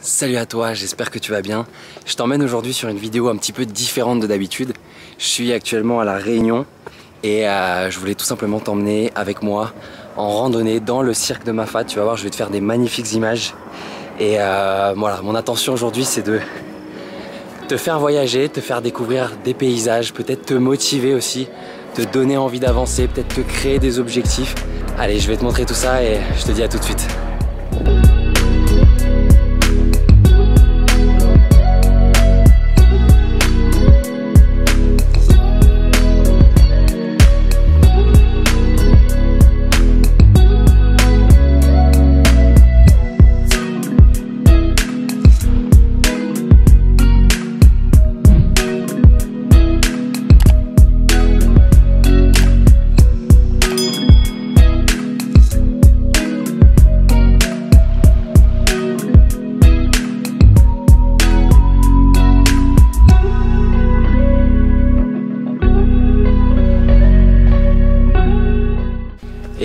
Salut à toi, j'espère que tu vas bien. Je t'emmène aujourd'hui sur une vidéo un petit peu différente de d'habitude. Je suis actuellement à La Réunion et je voulais tout simplement t'emmener avec moi en randonnée dans le cirque de Mafate. Tu vas voir, je vais te faire des magnifiques images. Et voilà, mon intention aujourd'hui c'est de te faire voyager, te faire découvrir des paysages, peut-être te motiver aussi, te donner envie d'avancer, peut-être te créer des objectifs. Allez, je vais te montrer tout ça et je te dis à tout de suite.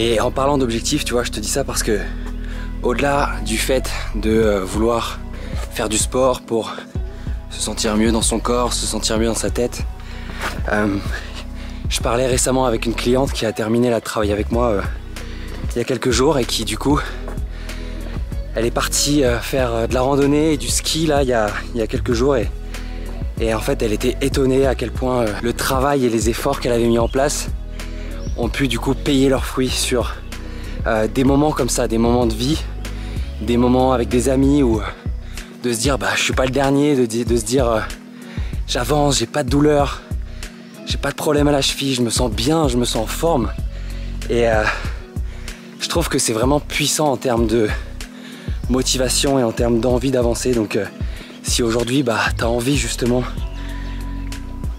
Et en parlant d'objectifs, tu vois, je te dis ça parce que au-delà du fait de vouloir faire du sport pour se sentir mieux dans son corps, se sentir mieux dans sa tête, je parlais récemment avec une cliente qui a terminé de travailler avec moi il y a quelques jours et qui du coup, elle est partie faire de la randonnée et du ski là il y a quelques jours et en fait elle était étonnée à quel point le travail et les efforts qu'elle avait mis en place ont pu du coup payer leurs fruits sur des moments comme ça, des moments de vie, des moments avec des amis où de se dire bah je suis pas le dernier, de se dire j'avance, j'ai pas de douleur, j'ai pas de problème à la cheville, je me sens bien, je me sens en forme et je trouve que c'est vraiment puissant en termes de motivation et en termes d'envie d'avancer. Donc si aujourd'hui bah t'as envie justement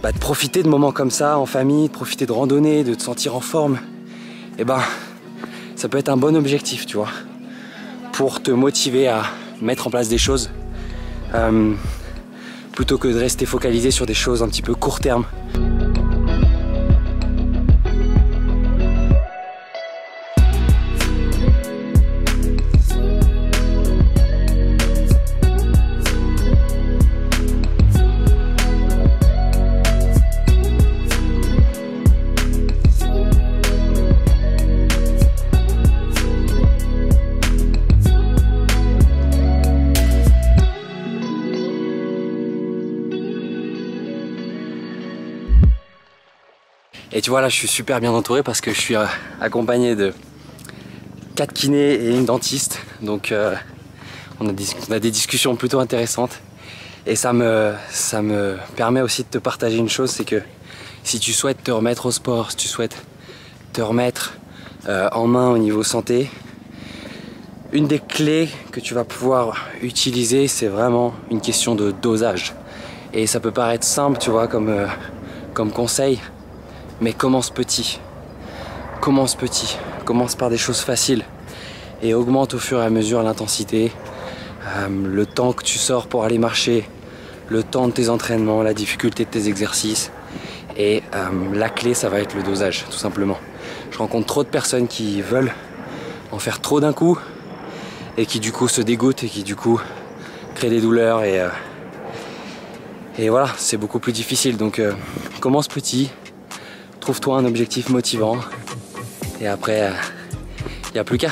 de profiter de moments comme ça en famille, de profiter de randonnée, de te sentir en forme, et ben ça peut être un bon objectif, tu vois, pour te motiver à mettre en place des choses plutôt que de rester focalisé sur des choses un petit peu court terme. Et tu vois là je suis super bien entouré parce que je suis accompagné de 4 kinés et une dentiste. Donc on a des discussions plutôt intéressantes. Et ça me permet aussi de te partager une chose, c'est que si tu souhaites te remettre au sport, si tu souhaites te remettre en main au niveau santé, une des clés que tu vas pouvoir utiliser, c'est vraiment une question de dosage. Et ça peut paraître simple, tu vois, comme conseil. Mais commence petit, commence par des choses faciles et augmente au fur et à mesure l'intensité, le temps que tu sors pour aller marcher, le temps de tes entraînements, la difficulté de tes exercices et la clé ça va être le dosage tout simplement. Je rencontre trop de personnes qui veulent en faire trop d'un coup et qui du coup se dégoûtent et qui du coup créent des douleurs et voilà, c'est beaucoup plus difficile. Donc commence petit. Trouve-toi un objectif motivant et après, il n'y a plus qu'à.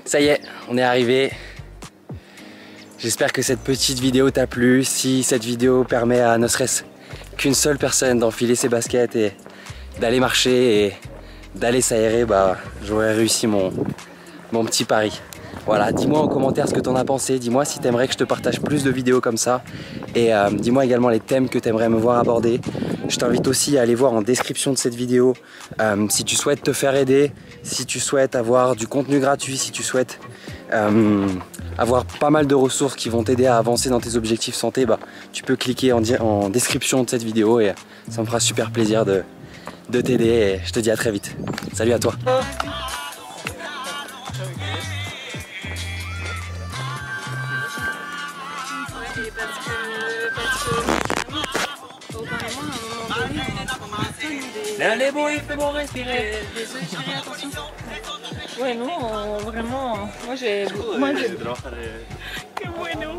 Ça y est, on est arrivé. J'espère que cette petite vidéo t'a plu. Si cette vidéo permet à ne serait-ce qu'une seule personne d'enfiler ses baskets et d'aller marcher et d'aller s'aérer, bah, j'aurais réussi mon petit pari. Voilà, dis-moi en commentaire ce que tu en as pensé, dis-moi si tu aimerais que je te partage plus de vidéos comme ça et dis-moi également les thèmes que tu aimerais me voir aborder. Je t'invite aussi à aller voir en description de cette vidéo si tu souhaites te faire aider, si tu souhaites avoir du contenu gratuit, si tu souhaites avoir pas mal de ressources qui vont t'aider à avancer dans tes objectifs santé, bah, tu peux cliquer en description de cette vidéo et ça me fera super plaisir de t'aider et je te dis à très vite. Salut à toi. Allez, bon, il fait bon respirer. Attention. Ouais, non, vraiment. Moi, j'ai. Que bueno.